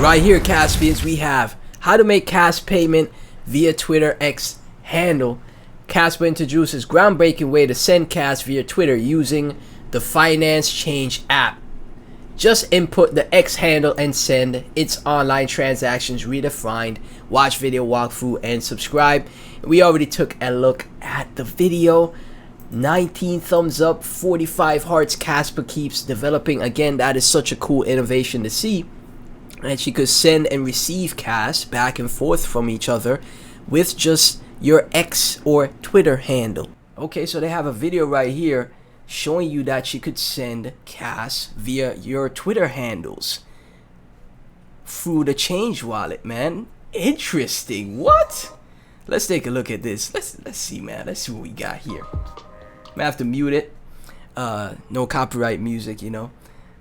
Right here, Caspians, we have how to make cash payment via Twitter X handle. Kaspa introduces groundbreaking way to send cash via Twitter using the Chainge app. Just input the X handle and send. Its online transactions redefined. Watch video walkthrough and subscribe. We already took a look at the video. 19 thumbs up, 45 hearts. Kaspa keeps developing. Again, that is such a cool innovation to see. And she could send and receive cash back and forth from each other with just your X or Twitter handle. Okay, so they have a video right here showing you that she could send cash via your Twitter handles through the Chainge wallet, man. Interesting. What? Let's take a look at this. Let's see, man. Let's see what we got here. I'm gonna have to mute it. No copyright music, you know.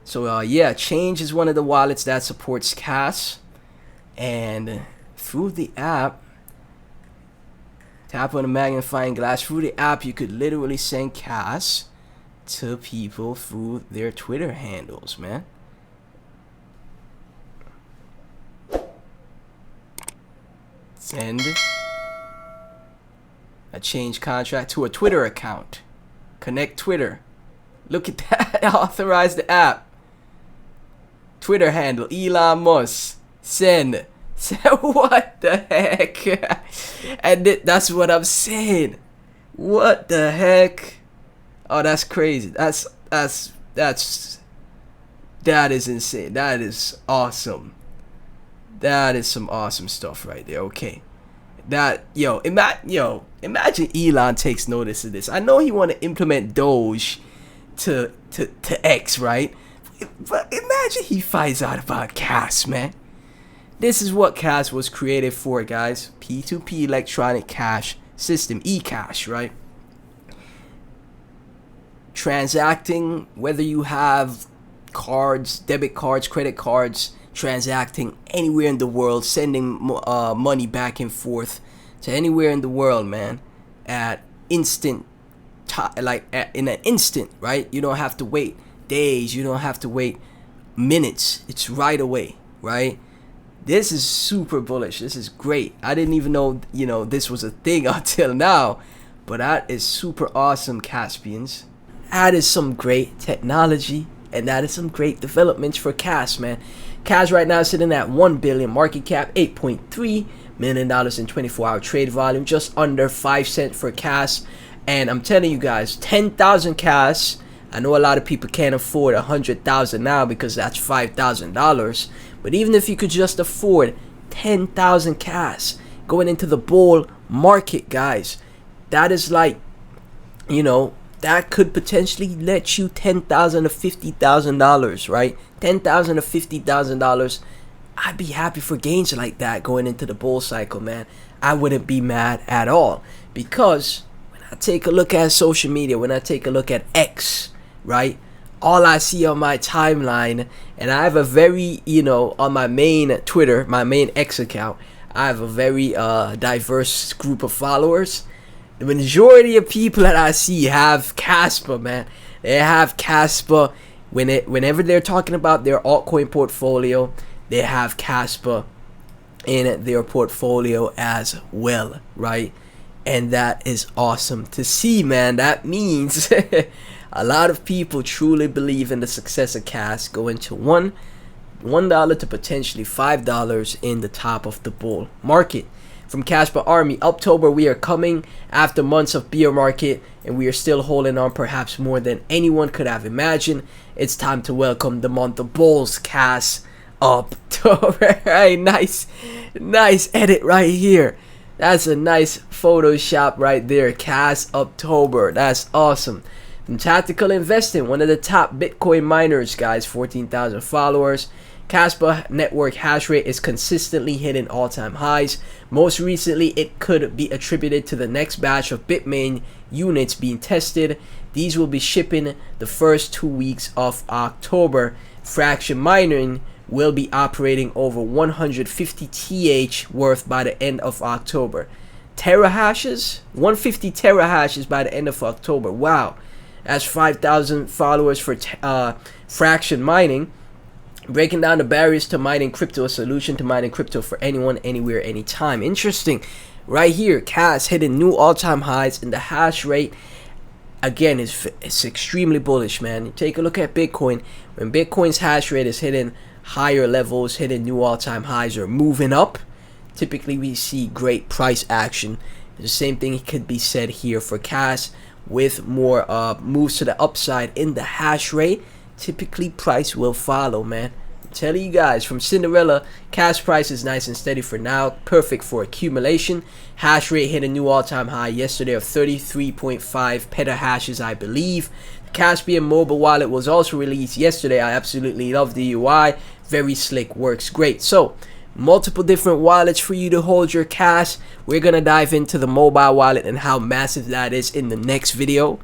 So yeah, Chainge is one of the wallets that supports cash, and through the app, tap on the magnifying glass. Through the app, you could literally send cash to people through their Twitter handles, man. Send a Chainge contract to a Twitter account. Connect Twitter. Look at that. Authorize the app. Twitter handle Elon Musk. Send. What the heck? And that's what I'm saying. What the heck? Oh, that's crazy. That is insane. That is awesome. That is some awesome stuff right there. Okay. Imagine Elon takes notice of this. I know he want to implement Doge to X, right? But imagine he finds out about cash, man. This is what cash was created for, guys. P2P electronic cash system, eCash, right? Transacting, whether you have cards, debit cards, credit cards, transacting anywhere in the world, sending money back and forth to anywhere in the world, man, at instant in an instant, right? You don't have to wait days, you don't have to wait minutes. It's right away, right? This is super bullish. This is great. I didn't even know, this was a thing until now, but that is super awesome, Caspians. That is some great technology, and that is some great developments for cash, man. Cash right now is sitting at 1 billion market cap, $8.3 million in 24-hour trade volume, just under 5 cents for cash. And I'm telling you guys, 10,000 cash. I know a lot of people can't afford 100,000 now because that's $5,000. But even if you could just afford 10,000 cash going into the bull market, guys, that is like, that could potentially let you $10,000 to $50,000, right? $10,000 to $50,000. I'd be happy for gains like that going into the bull cycle, man. I wouldn't be mad at all, because when I take a look at social media, when I take a look at X, right, all I see on my timeline, and I have a very, on my main Twitter, my main X account, I have a very diverse group of followers. The majority of people that I see have Kaspa, man. They have Kaspa. Whenever they're talking about their altcoin portfolio, they have Kaspa in their portfolio as well, right? And that is awesome to see, man. That means a lot of people truly believe in the success of cash going to $1 to potentially $5 in the top of the bull market. From Kaspa Army, October, we are coming after months of bear market, and we are still holding on perhaps more than anyone could have imagined. It's time to welcome the month of bulls, cash October. Right, nice edit right here. That's a nice Photoshop right there. Cash October. That's awesome. From Tactical Investing, one of the top Bitcoin miners, guys, 14,000 followers. Kaspa network hash rate is consistently hitting all-time highs. Most recently, it could be attributed to the next batch of Bitmain units being tested. These will be shipping the first 2 weeks of October. Fraction mining will be operating over 150 TH worth by the end of October. Terahashes, 150 terahashes by the end of October. Wow, that's 5,000 followers for fraction mining. Breaking down the barriers to mining crypto, a solution to mining crypto for anyone, anywhere, anytime. Interesting. Right here, Cas hitting new all-time highs, and the hash rate, again, it's extremely bullish, man. Take a look at Bitcoin. When Bitcoin's hash rate is hitting higher levels, hitting new all-time highs, or moving up, typically we see great price action. The same thing could be said here for Cas, with more moves to the upside in the hash rate. Typically price will follow, man. I'm telling you guys, from Cinderella, Cas price is nice and steady for now, perfect for accumulation. Hash rate hit a new all-time high yesterday of 33.5 petahashes, I believe. The Caspian mobile wallet was also released yesterday. I absolutely love the UI, very slick, works great. So multiple different wallets for you to hold your Cas. We're gonna dive into the mobile wallet and how massive that is in the next video.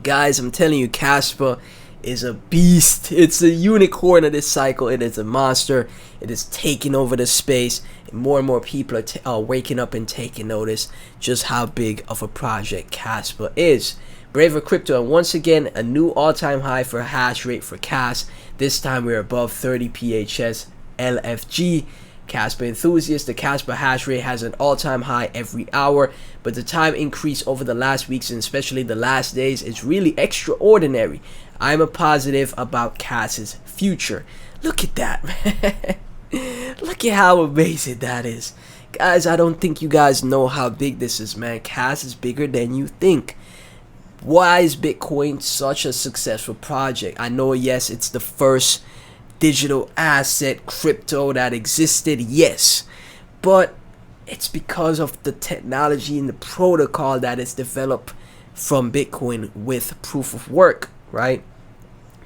Guys, I'm telling you, Kaspa is a beast. It's a unicorn of this cycle. It is a monster. It is taking over the space, and more people are waking up and taking notice just how big of a project Kaspa is. Braver Crypto, and once again, a new all-time high for hash rate for Cas. This time we're above 30 PHS LFG. Kaspa enthusiast, the Kaspa hash rate has an all-time high every hour, but the time increase over the last weeks and especially the last days is really extraordinary. I'm a positive about Cas's future. Look at that, man. Look at how amazing that is. Guys, I don't think you guys know how big this is, man. Cas is bigger than you think. Why is Bitcoin such a successful project? I know, yes, it's the first digital asset crypto that existed, yes, but it's because of the technology and the protocol that is developed from Bitcoin with proof of work, right?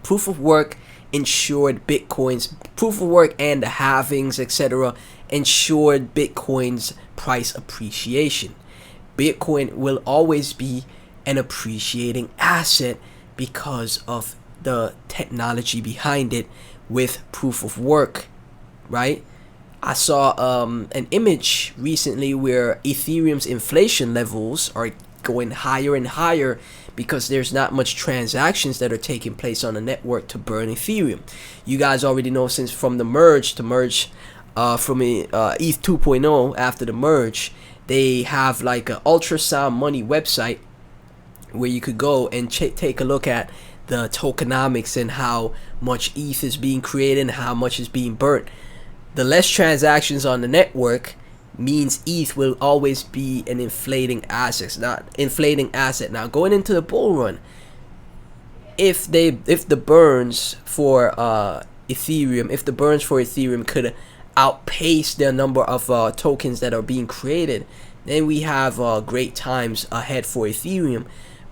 Proof of work ensured Bitcoin's proof of work, and the halvings, etc., ensured Bitcoin's price appreciation. Bitcoin will always be an appreciating asset because of the technology behind it with proof of work, right? I saw an image recently where Ethereum's inflation levels are going higher and higher because there's not much transactions that are taking place on the network to burn Ethereum. You guys already know, since from the merge from ETH 2.0, after the merge, they have like an ultrasound money website where you could go and take a look at the tokenomics and how much ETH is being created and how much is being burnt. The less transactions on the network means ETH will always be an inflating asset. Now going into the bull run, if the burns for Ethereum could outpace the number of tokens that are being created, then we have great times ahead for Ethereum.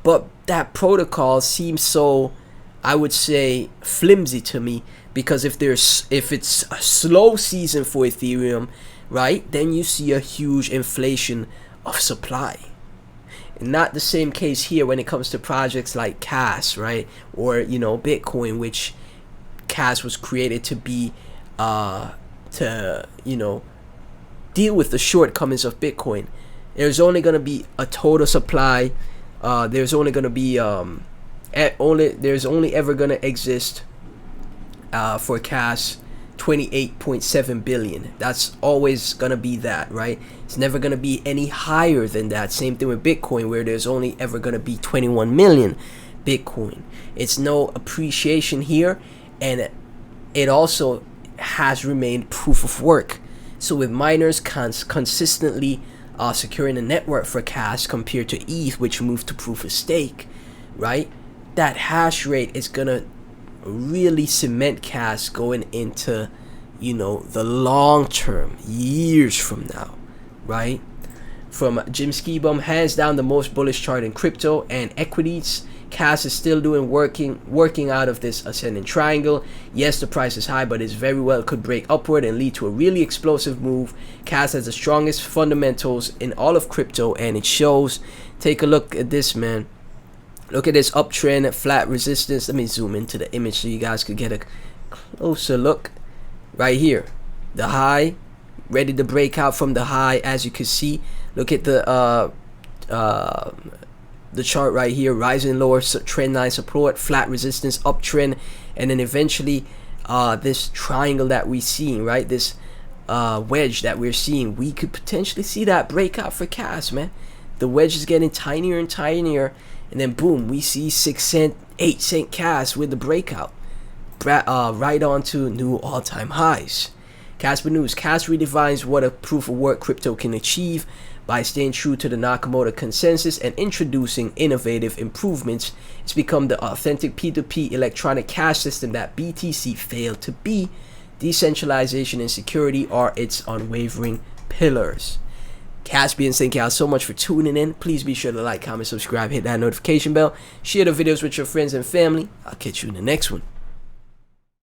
But that protocol seems so, I would say, flimsy to me, because if it's a slow season for Ethereum, right, then you see a huge inflation of supply. And not the same case here when it comes to projects like Cas, right, or Bitcoin, which Cas was created to be deal with the shortcomings of Bitcoin. There's only going to be a total supply. There's only going to be there's only ever going to exist for Cas 28.7 billion. That's always going to be that, right? It's never going to be any higher than that. Same thing with Bitcoin, where there's only ever going to be 21 million Bitcoin. It's no appreciation here, and it also has remained proof of work. So with miners consistently securing a network for Cas compared to ETH, which moved to proof of stake, right, that hash rate is gonna really cement Cas going into the long term, years from now, right? From Jim Skibum, hands down the most bullish chart in crypto and equities. Cas is still working out of this ascending triangle. Yes, the price is high, but it very well could break upward and lead to a really explosive move. Cas has the strongest fundamentals in all of crypto, and it shows. Take a look at this, man. Look at this uptrend, flat resistance. Let me zoom into the image so you guys could get a closer look. Right here, the high, ready to break out from the high. As you can see, look at the chart right here, rising lower trend line support, flat resistance, uptrend, and then eventually this triangle that we're seeing, right? This wedge that we're seeing, we could potentially see that breakout for Cas, man. The wedge is getting tinier and tinier, and then boom, we see 6 cent, 8 cent Cas with the breakout, right on to new all-time highs. Kaspa News: Cas redefines what a proof of work crypto can achieve by staying true to the Nakamoto consensus and introducing innovative improvements. It's become the authentic P2P electronic cash system that BTC failed to be. Decentralization and security are its unwavering pillars. Caspians, thank y'all so much for tuning in. Please be sure to like, comment, subscribe, hit that notification bell, share the videos with your friends and family. I'll catch you in the next one.